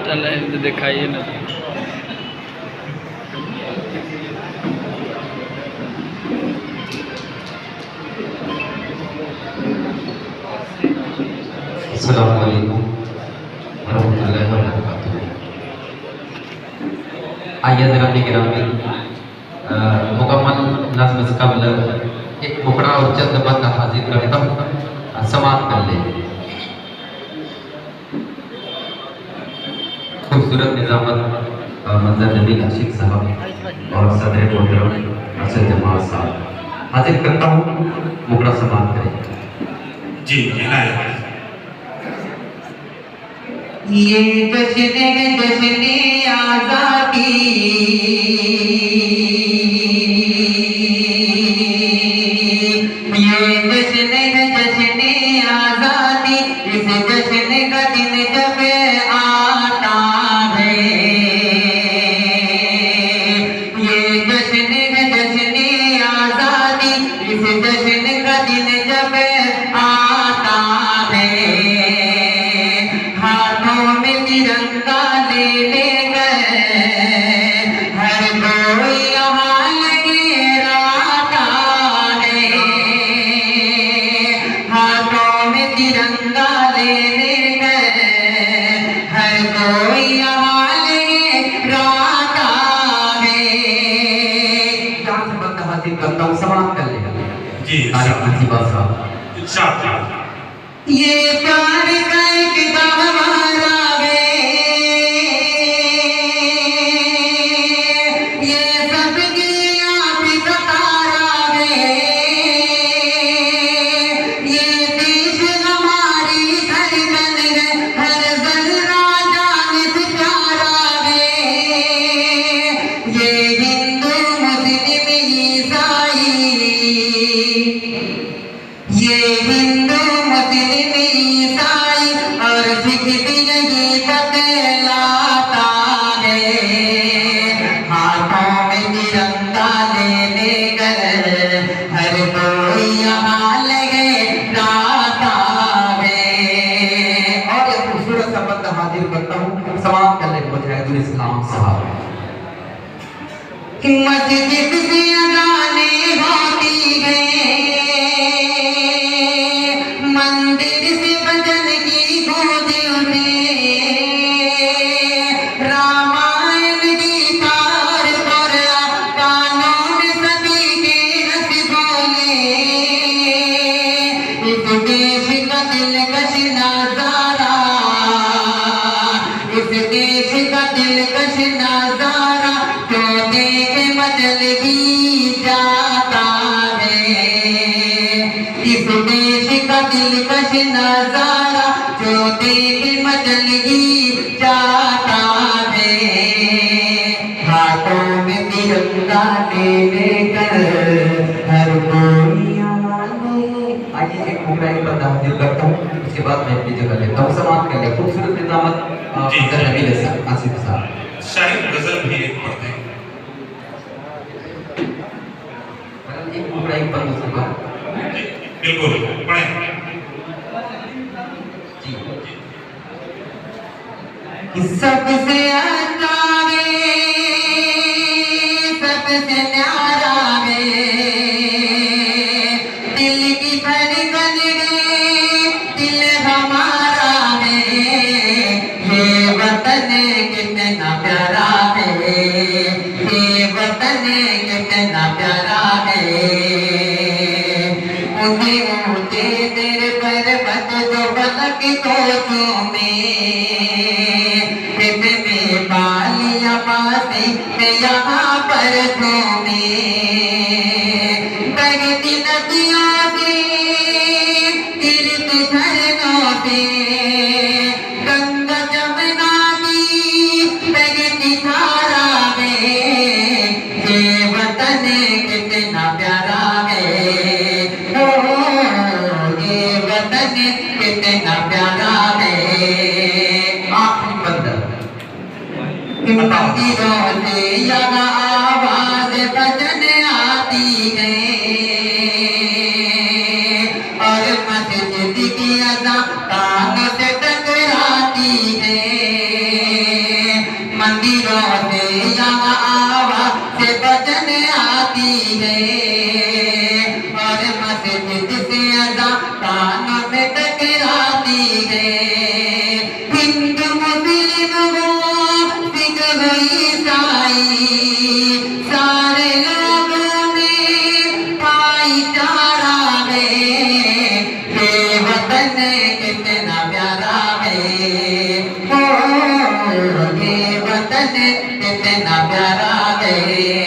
चल दिखाइए ना। अस्सलामु अलैकुम वरहमतुल्लाहि वबरकातुहू। आइए जनाब गिरामी, मुकम्मल नज़्म से कबल एक मुखड़ा और चंद बंद हाजिर करता हूँ, समाप्त कर ले। खूबसूरत निज़ामत और मंजर नबी आशिक साहब और सदर मोहतरम अरशद जमाल साहब हाजिर करता हूँ, मुखड़ा समाप्त करें। जी ये जश्न आज़ादी आज़ादी, इस जश्न का दिन जब आता है, ये जश्न आज़ादी, इस जश्न का दिन जब आता है, हाथों में तिरंगा ले लेकर हर कोई यहाँ लगे रहता है, हाथों में तिरंगा ले लेकर हर कोई यहाँ लगे रहता है। यहाँ से बंदा हासिल करता हूँ, समाप्त कर लेगा जी ये प्यार का एक गहवारा है, ये सबकी आप का तारा है, ये देश हमारी धड़कन है, हर जर्रा जान से प्यारा है, ये हिंदू मुस्लिम ईसाई, ये हिंदू मुस्लिम ईसाई और सिख भी यही बतलाता है, हाथों में तिरंगा ले लेकर हर कोई यहाँ लगे रहता है। और ये खूबसूरत शब्द हाजिर करता हूँ, समाप्त कर ले मुजाहिदुल इस्लाम साहब। मस्जिद से अज़ानें होती है, मंदिर से भजन की गूंज उठे, रामायण गीता और कुरान कानून सभी के रस बोले, इस देश का दिलकश नजारा, इस देश का दिलकश नजारा जो देख बदल ही जाता है, इस देश का दिलकश नजारा जो देख बदल ही जाता है, हाथों में तिरंगा ले लेकर हर कोई आइए एक मुखड़ा एक बंदा हाजिर करता हूँ, उसके बाद मैं अपनी जगह लेता हूँ, समाप्त कर लिया। खूबसूरत निज़ामत नबी आसिफ साहब शायद गजल भी एक पढ़ते हैं। एक मुखड़ा एक बंदा उसके बाद बिल्कुल पढ़ें जी। सबसे अच्छा है, सबसे न्यारा है, दिल की धड़कन है, दिल हमारा है, ये वतन कितना प्यारा है, ये वतन कितना प्यारा है, ऊंचे ऊंचे तेरे पर्वत जो बलक कोचों में, में बालिया बासी में यहाँ पर घूमे, बगती नदियों से तीर्थ झरनों से, गंगा जमुना की बगती धारा में, ये वतन कितना प्यारा है, ये वतन कितना प्यारा है। आखिरी बंदा मंदिरों से यहाँ आवाज भजन आती है, और मस्जिद की अज़ान कानों से टकराती जिसे अदा कानों में टकराती है। हिंदू मुस्लिम हो सिख हो ईसाई, सारे लोगों में भाईचारा है। ये वतन कितना प्यारा है, ओ ये वतन कितना प्यारा है।